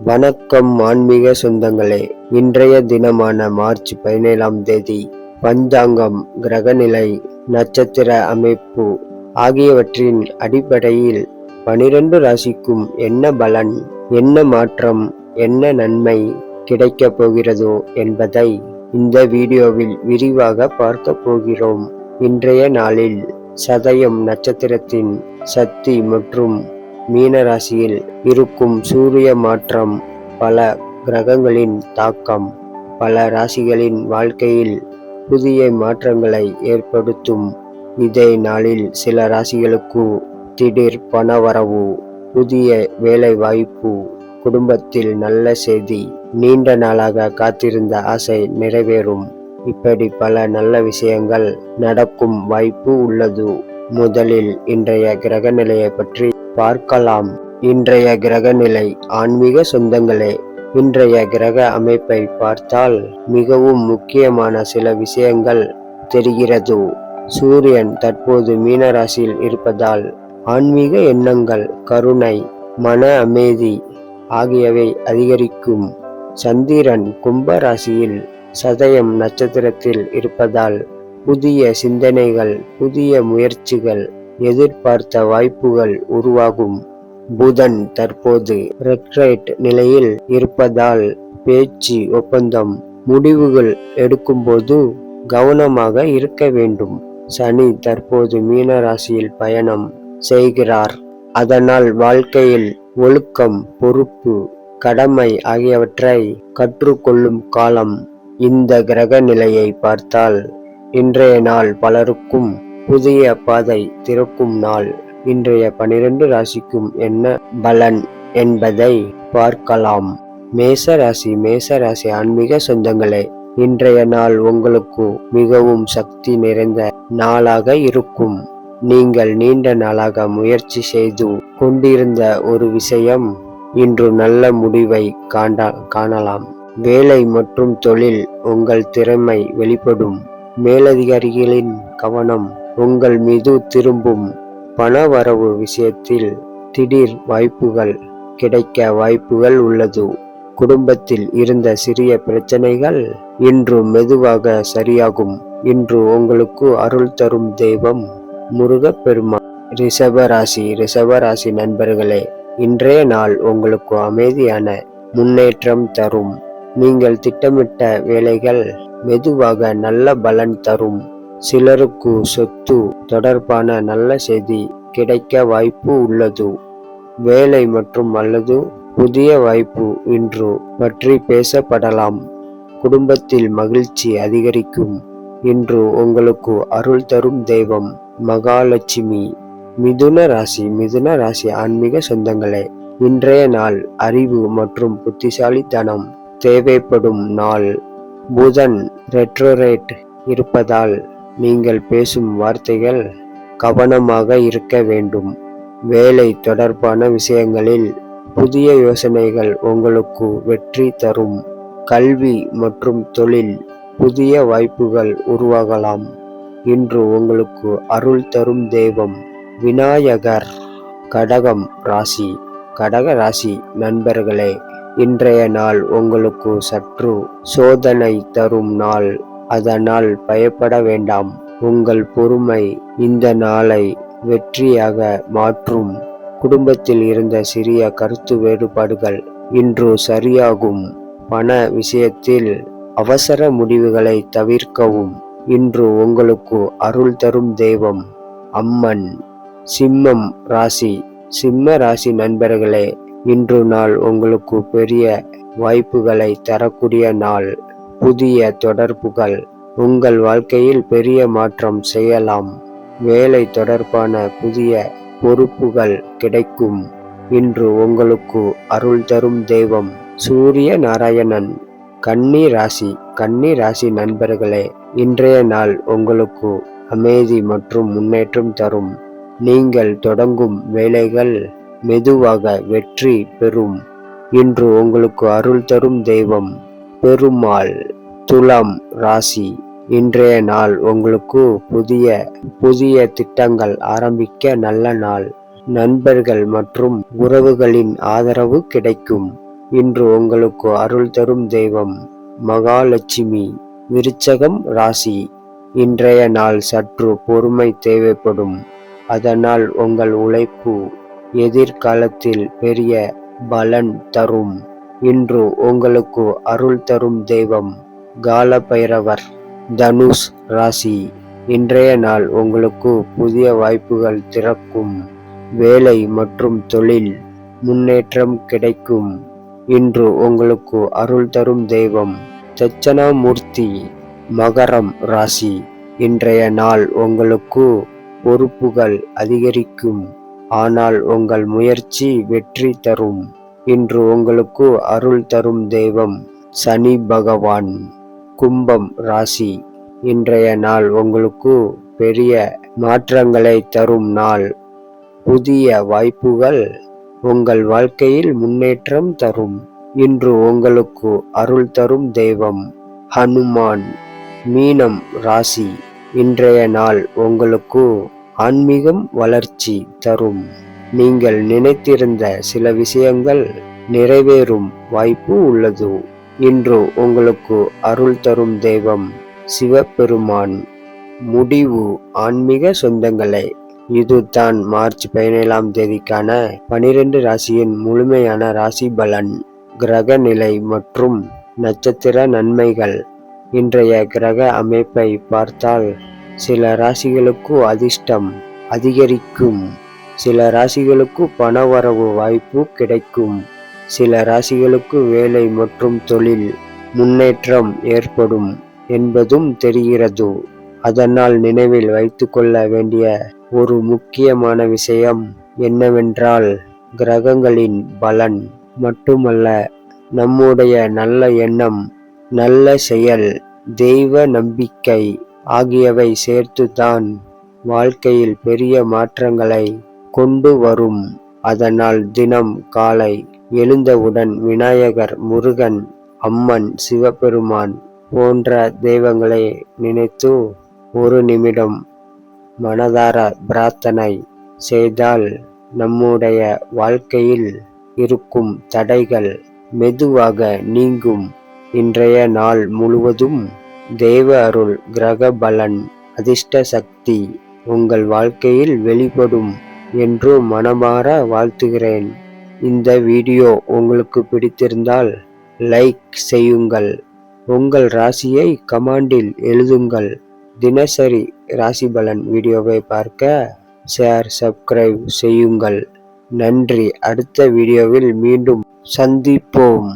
வணக்கம் ஆன்மீக சொந்தங்களே. இன்றைய தினமான மார்ச் 17ஆம் தேதி பஞ்சாங்கம், கிரகநிலை, நட்சத்திர அமைப்பு ஆகியவற்றின் அடிப்படையில் 12 ராசிக்கும் என்ன பலன், என்ன மாற்றம், என்ன நன்மை கிடைக்கப் போகிறதோ என்பதை இந்த வீடியோவில் விரிவாக பார்க்க போகிறோம். இன்றைய நாளில் சதயம் நட்சத்திரத்தின் சக்தி மற்றும் மீன ராசியில் இருக்கும் சூரிய மாற்றம், பல கிரகங்களின் தாக்கம் பல ராசிகளின் வாழ்க்கையில் புதிய மாற்றங்களை ஏற்படுத்தும். இதே நாளில் சில ராசிகளுக்கு திடீர் பணவரவு, புதிய வேலை வாய்ப்பு, குடும்பத்தில் நல்ல செய்தி, நீண்ட நாளாக காத்திருந்த ஆசை நிறைவேறும். இப்படி பல நல்ல விஷயங்கள் நடக்கும் வாய்ப்பு உள்ளது. முதலில் இன்றைய கிரக நிலையை பற்றி பார்க்கலாம். இன்றைய கிரகநிலை. ஆன்மீக சொந்தங்களே, இன்றைய கிரக அமைப்பை பார்த்தால் மிகவும் முக்கியமான சில விஷயங்கள் தெரிகிறது. சூரியன் தற்போது மீன ராசியில் இருப்பதால் ஆன்மீக எண்ணங்கள், கருணை, மன அமைதி ஆகியவை அதிகரிக்கும். சந்திரன் கும்ப ராசியில் சதயம் நட்சத்திரத்தில் இருப்பதால் புதிய சிந்தனைகள், புதிய முயற்சிகள், எதிர்பார்த்த வாய்ப்புகள் உருவாகும். புதன் தற்போது ரெட்ரைட் நிலையில் இருப்பதால் பேச்சு, ஒப்பந்தம், முடிவுகள் எடுக்கும்போது கவனமாக இருக்க வேண்டும். சனி தற்போது மீன ராசியில் பயணம் செய்கிறார். அதனால் வாழ்க்கையில் ஒழுக்கம், பொறுப்பு, கடமை ஆகியவற்றை கற்றுக்கொள்ளும் காலம். இந்த கிரக நிலையை பார்த்தால் இன்றைய நாள் பலருக்கும் புதிய பாதை திறக்கும் நாள். இன்றைய 12 ராசிக்கும் என்ன பலன் என்பதை பார்க்கலாம். மேச ராசி ஆன்மீக சொந்தங்களே, இன்றைய நாள் உங்களுக்கு மிகவும் சக்தி நிறைந்த நாளாக இருக்கும். நீங்கள் நீண்ட நாளாக முயற்சி செய்து கொண்டிருந்த ஒரு விஷயம் இன்று நல்ல முடிவை காணலாம். வேலை மற்றும் தொழில் உங்கள் திறமை வெளிப்படும். மேலதிகாரிகளின் கவனம் உங்கள் மீது திரும்பும். பண வரவு விஷயத்தில் திடீர் வாய்ப்புகள் கிடைக்க வாய்ப்புகள் உள்ளது. குடும்பத்தில் இருந்த சிறிய பிரச்சனைகள் இன்று மெதுவாக சரியாகும். இன்று உங்களுக்கு அருள் தரும் தெய்வம் முருகப்பெருமான். ரிஷப ராசி நண்பர்களே, இன்றைய நாள் உங்களுக்கு அமைதியான முன்னேற்றம் தரும். நீங்கள் திட்டமிட்ட வேலைகள் மெதுவாக நல்ல பலன் தரும். சிலருக்கு சொத்து தொடர்பான நல்ல செய்தி கிடைக்க வாய்ப்பு உள்ளது. வேலை மற்றும் அல்லது புதிய வாய்ப்பு இன்று பற்றி பேசப்படலாம். குடும்பத்தில் மகிழ்ச்சி அதிகரிக்கும். இன்று உங்களுக்கு அருள் தரும் தெய்வம் மகாலட்சுமி. மிதுன ராசி ஆன்மீக சொந்தங்களே, இன்றைய நாள் அறிவு மற்றும் புத்திசாலித்தனம் தேவைப்படும் நாள். புதன் ரெட்ரோரேட் இருப்பதால் நீங்கள் பேசும் வார்த்தைகள் கவனமாக இருக்க வேண்டும். வேலை தொடர்பான விஷயங்களில் புதிய யோசனைகள் உங்களுக்கு வெற்றி தரும். கல்வி மற்றும் தொழில் புதிய வாய்ப்புகள் உருவாகலாம். இன்று உங்களுக்கு அருள் தரும் தெய்வம் விநாயகர். கடக ராசி நண்பர்களே, இன்றைய நாள் உங்களுக்கு சற்று சோதனை தரும் நாள். அதனால் பயப்பட வேண்டாம். உங்கள் பொறுமை இந்த நாளை வெற்றியாக மாற்றும். குடும்பத்தில் இருந்த சிறிய கருத்து வேறுபாடுகள் இன்று சரியாகும். பண விஷயத்தில் அவசர முடிவுகளை தவிர்க்கவும். இன்று உங்களுக்கு அருள் தரும் தெய்வம் அம்மன். சிம்ம ராசி நண்பர்களே, இன்று நாள் உங்களுக்கு பெரிய வாய்ப்புகளை தரக்கூடிய நாள். புதிய தொடர்புகள் உங்கள் வாழ்க்கையில் பெரிய மாற்றம் செய்யலாம். வேலை தொடர்பான புதிய பொறுப்புகள் கிடைக்கும். இன்று உங்களுக்கு அருள் தரும் தெய்வம் சூரிய நாராயணன். கன்னி ராசி நண்பர்களே, இன்றைய நாள் உங்களுக்கு அமைதி மற்றும் முன்னேற்றம் தரும். நீங்கள் தொடங்கும் வேலைகள் மெதுவாக வெற்றி பெறும். இன்று உங்களுக்கு அருள் தரும் தெய்வம் பெருமாள். துலாம் ராசி, இன்றைய நாள் உங்களுக்கு புதிய திட்டங்கள் ஆரம்பிக்க நல்ல நாள். நண்பர்கள் மற்றும் உறவுகளின் ஆதரவு கிடைக்கும். இன்று உங்களுக்கு அருள் தரும் தெய்வம் மகாலட்சுமி. விருச்சகம் ராசி. இன்றைய நாள் சற்று பொறுமை தேவைப்படும். அதனால் உங்கள் உழைப்பு எதிர்காலத்தில் பெரிய பலன் தரும். இன்று உங்களுக்கு அருள் தரும் தெய்வம் கால பைரவர். தனுஷ் ராசி. இன்றைய நாள் உங்களுக்கு புதிய வாய்ப்புகள் திறக்கும். வேலை மற்றும் தொழில் முன்னேற்றம் கிடைக்கும். இன்று உங்களுக்கு அருள் தரும் தெய்வம் தட்சணாமூர்த்தி. மகரம் ராசி. இன்றைய நாள் உங்களுக்கு பொறுப்புகள் அதிகரிக்கும். ஆனால் உங்கள் முயற்சி வெற்றி தரும். இன்று உங்களுக்கு அருள் தரும் தெய்வம் சனி பகவான். கும்பம் ராசி. இன்றைய நாள் உங்களுக்கு பெரிய மாற்றங்களை தரும் நாள். புதிய வாய்ப்புகள் உங்கள் வாழ்க்கையில் முன்னேற்றம் தரும். இன்று உங்களுக்கு அருள் தரும் தெய்வம் ஹனுமான். மீனம் ராசி. இன்றைய நாள் உங்களுக்கு ஆன்மீகம் வளர்ச்சி தரும். நீங்கள் நினைத்திருந்த சில விஷயங்கள் நிறைவேறும் வாய்ப்பு உள்ளது. இன்று உங்களுக்கு அருள் தரும் தெய்வம் சிவபெருமான். முடிவு ஆன்மீக சொந்தங்களே, இதுதான் மார்ச் 17ஆம் தேதிக்கான 12 ராசியின் முழுமையான ராசி பலன். கிரக நிலை மற்றும் நட்சத்திர நன்மைகள். இன்றைய கிரக அமைப்பை பார்த்தால் சில ராசிகளுக்கு அதிர்ஷ்டம் அதிகரிக்கும். சில ராசிகளுக்கு பணவரவு வாய்ப்பு கிடைக்கும். சில ராசிகளுக்கு வேலை மற்றும் தொழில் முன்னேற்றம் ஏற்படும் என்பதும் தெரிகிறது. அதனால் நினைவில் வைத்துக்கொள்ள வேண்டிய ஒரு முக்கியமான விஷயம் என்னவென்றால், கிரகங்களின் பலன் மட்டுமல்ல, நம்முடைய நல்ல எண்ணம், நல்ல செயல், தெய்வ நம்பிக்கை ஆகியவை சேர்த்துதான் வாழ்க்கையில் பெரிய மாற்றங்களை கொண்டு வரும். அதனால் தினம் காலை எழுந்தவுடன் விநாயகர், முருகன், அம்மன், சிவபெருமான் போன்ற தெய்வங்களை நினைத்து ஒரு நிமிடம் மனதார பிரார்த்தனை செய்தால் நம்முடைய வாழ்க்கையில் இருக்கும் தடைகள் மெதுவாக நீங்கும். இன்றைய நாள் முழுவதும் தெய்வ அருள், கிரக பலன், அதிர்ஷ்ட சக்தி உங்கள் வாழ்க்கையில் வெளிப்படும் என்று மனமாற வாழ்த்துகிறேன். இந்த வீடியோ உங்களுக்கு பிடித்திருந்தால் லைக் செய்யுங்கள். உங்கள் ராசியை கமெண்டில் எழுதுங்கள். தினசரி ராசி பலன் வீடியோவை பார்க்க ஷேர், சப்ஸ்கிரைப் செய்யுங்கள். நன்றி. அடுத்த வீடியோவில் மீண்டும் சந்திப்போம்.